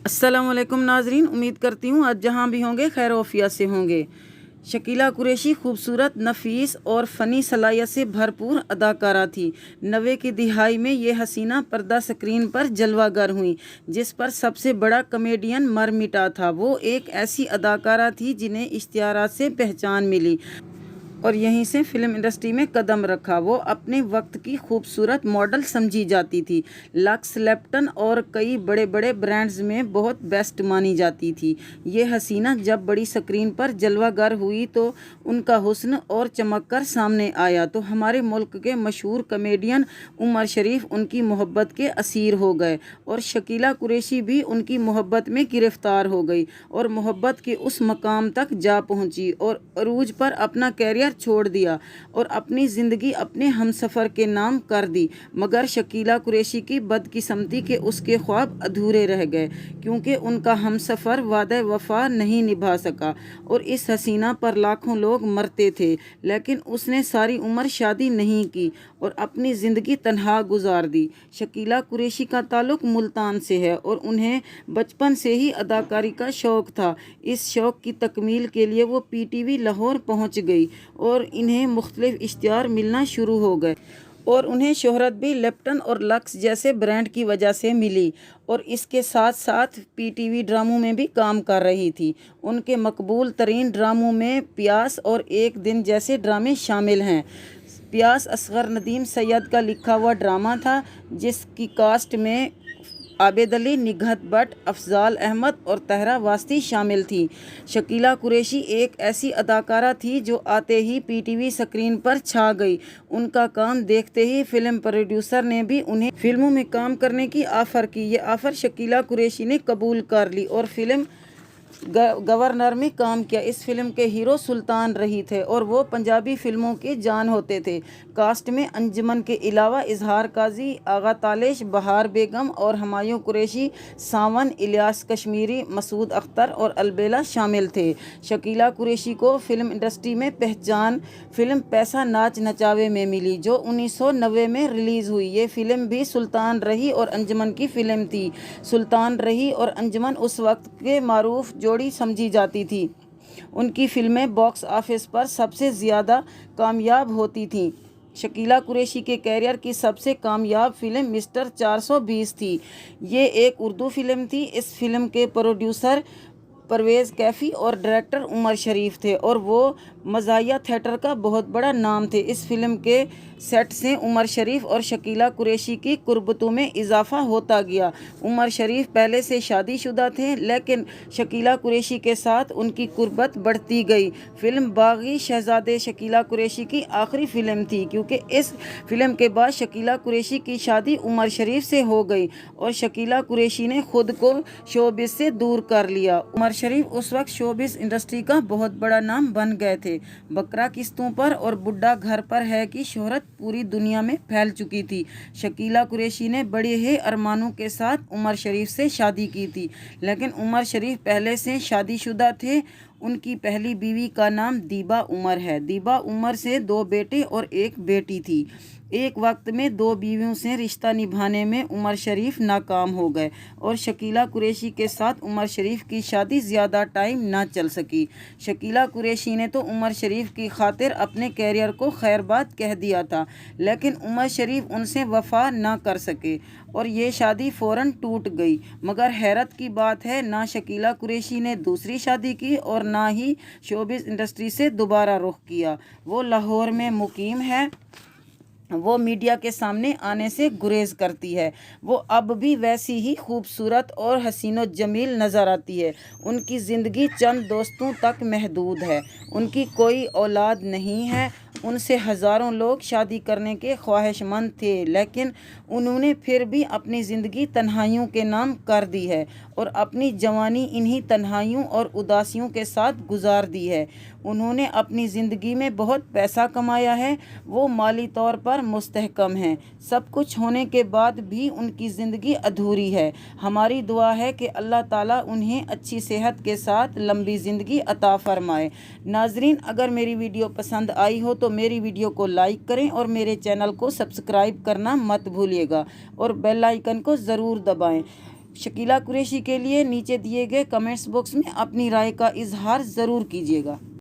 अस्सलाम वालेकुम नाजरीन, उम्मीद करती हूँ आज जहाँ भी होंगे खैर वफियत से होंगे। शकीला कुरैशी खूबसूरत, नफीस और फ़नी सलाहियत से भरपूर अदाकारा थी। 90 की दिहाई में ये हसीना पर्दा स्क्रीन पर जलवागर हुई, जिस पर सबसे बड़ा कमेडियन मर मिटा था। वो एक ऐसी अदाकारा थी जिन्हें इश्तिहारात से पहचान मिली और यहीं से फिल्म इंडस्ट्री में कदम रखा। वो अपने वक्त की खूबसूरत मॉडल समझी जाती थी। लक्स, लेप्टन और कई बड़े बड़े ब्रांड्स में बहुत बेस्ट मानी जाती थी। ये हसीना जब बड़ी स्क्रीन पर जलवागर हुई तो उनका हुस्न और चमक कर सामने आया तो हमारे मुल्क के मशहूर कमेडियन उमर शरीफ उनकी मोहब्बत के असीर हो गए और शकीला कुरैशी भी उनकी मोहब्बत में गिरफ्तार हो गई और मोहब्बत के उस मकाम तक जा पहुंची और अरूज पर अपना कैरियर छोड़ दिया और अपनी ज़िंदगी अपने हमसफ़र के नाम कर दी। मगर शकीला कुरैशी की बदकिस्मती के उसके ख्वाब अधूरे रह गए क्योंकि उनका हमसफ़र वादा वफा नहीं निभा सका और इस हसीना पर लाखों लोग मरते थे, लेकिन उसने सारी उम्र शादी नहीं की और अपनी ज़िंदगी तन्हा गुजार दी। शकीला कुरैशी का ताल्लुक़ मुल्तान से है और उन्हें बचपन से ही अदाकारी का शौक़ था। इस शौक़ की तकमील के लिए वो PTV लाहौर पहुंच गई और इन्हें मुख्तलिफ इश्तिहार मिलना शुरू हो गए और उन्हें शोहरत भी लेप्टन और लक्स जैसे ब्रांड की वजह से मिली और इसके साथ साथ PTV ड्रामों में भी काम कर रही थी। उनके मकबूल तरीन ड्रामों में प्यास और एक दिन जैसे ड्रामे शामिल हैं। प्यास असगर नदीम सैयद का लिखा हुआ ड्रामा था जिसकी कास्ट में आबिद अली, निघत भट्ट, अफजाल अहमद और तहरा वास्ती शामिल थी। शकीला कुरैशी एक ऐसी अदाकारा थी जो आते ही PTV स्क्रीन पर छा गई। उनका काम देखते ही फिल्म प्रोड्यूसर ने भी उन्हें फिल्मों में काम करने की ऑफ़र की। ये ऑफ़र शकीला कुरैशी ने कबूल कर ली और फिल्म गवर्नर में काम किया। इस फिल्म के हीरो सुल्तान रही थे और वो पंजाबी फिल्मों के जान होते थे। कास्ट में अंजुमन के अलावा इजहार काजी, आगा तालेश, बहार बेगम और हुमायूं कुरैशी, सावन, इलियास कश्मीरी, मसूद अख्तर और अलबेला शामिल थे। शकीला कुरैशी को फिल्म इंडस्ट्री में पहचान फिल्म पैसा नाच नचावे में मिली जो 1990 में रिलीज़ हुई। ये फिल्म भी सुल्तान रही और अंजुमन की फिल्म थी। सुल्तान रही और अंजुमन उस वक्त के मारूफ जोड़ी समझी जाती थी। उनकी फिल्में बॉक्स ऑफिस पर सबसे ज़्यादा कामयाब होती थीं। शकीला कुरैशी के कैरियर की सबसे कामयाब फिल्म मिस्टर 420 थी। ये एक उर्दू फिल्म थी। इस फिल्म के प्रोड्यूसर परवेज़ कैफ़ी और डायरेक्टर उमर शरीफ थे और वो मज़ाहिया थिएटर का बहुत बड़ा नाम थे। इस फिल्म के सेट से उमर शरीफ और शकीला कुरैशी की कुर्बतों में इजाफा होता गया। उमर शरीफ पहले से शादीशुदा थे लेकिन शकीला कुरैशी के साथ उनकी कुर्बत बढ़ती गई। फिल्म बागी शहजादे शकीला कुरैशी की आखिरी फिल्म थी क्योंकि इस फिल्म के बाद शकीला कुरैशी की शादी उमर शरीफ से हो गई और शकीला कुरैशी ने खुद को शोबिस से दूर कर लिया। उमर शरीफ उस वक्त शोबिस इंडस्ट्री का बहुत बड़ा नाम बन गए थे। बकरा किस्तों पर और बुड्ढा घर पर है की शोहरत पूरी दुनिया में फैल चुकी थी। शकीला कुरैशी ने बड़े ही अरमानों के साथ उमर शरीफ से शादी की थी, लेकिन उमर शरीफ पहले से शादीशुदा थे। उनकी पहली बीवी का नाम दीबा उमर है। दीबा उमर से 2 बेटे और 1 बेटी थी। एक वक्त में 2 बीवियों से रिश्ता निभाने में उमर शरीफ नाकाम हो गए और शकीला कुरैशी के साथ उमर शरीफ की शादी ज़्यादा टाइम ना चल सकी। शकीला कुरैशी ने तो उमर शरीफ की खातिर अपने कैरियर को खैरबाद कह दिया था, लेकिन उमर शरीफ उनसे वफा ना कर सके और ये शादी फ़ौरन टूट गई। मगर हैरत की बात है, ना शकीला कुरैशी ने दूसरी शादी की और ना ही शोबिस इंडस्ट्री से दोबारा रुख किया। वो लाहौर में मुकीम है। वो मीडिया के सामने आने से गुरेज करती है। वो अब भी वैसी ही खूबसूरत और हसीनो जमील नज़र आती है। उनकी ज़िंदगी चंद दोस्तों तक महदूद है। उनकी कोई औलाद नहीं है। उनसे हज़ारों लोग शादी करने के ख्वाहिशमंद थे, लेकिन उन्होंने फिर भी अपनी ज़िंदगी तन्हाइयों के नाम कर दी है और अपनी जवानी इन्हीं तन्हाइयों और उदासियों के साथ गुजार दी है। उन्होंने अपनी ज़िंदगी में बहुत पैसा कमाया है। वो माली तौर पर मुस्तहकम हैं। सब कुछ होने के बाद भी उनकी ज़िंदगी अधूरी है। हमारी दुआ है कि अल्लाह ताला उन्हें अच्छी सेहत के साथ लंबी ज़िंदगी अता फरमाए। नाजरीन, अगर मेरी वीडियो पसंद आई हो तो मेरी वीडियो को लाइक करें और मेरे चैनल को सब्सक्राइब करना मत भूलिएगा और बेल आइकन को ज़रूर दबाएं। شکیلا قریشی کے لیے نیچے دیے گئے کمنٹس باکس میں اپنی رائے کا اظہار ضرور کیجیے گا۔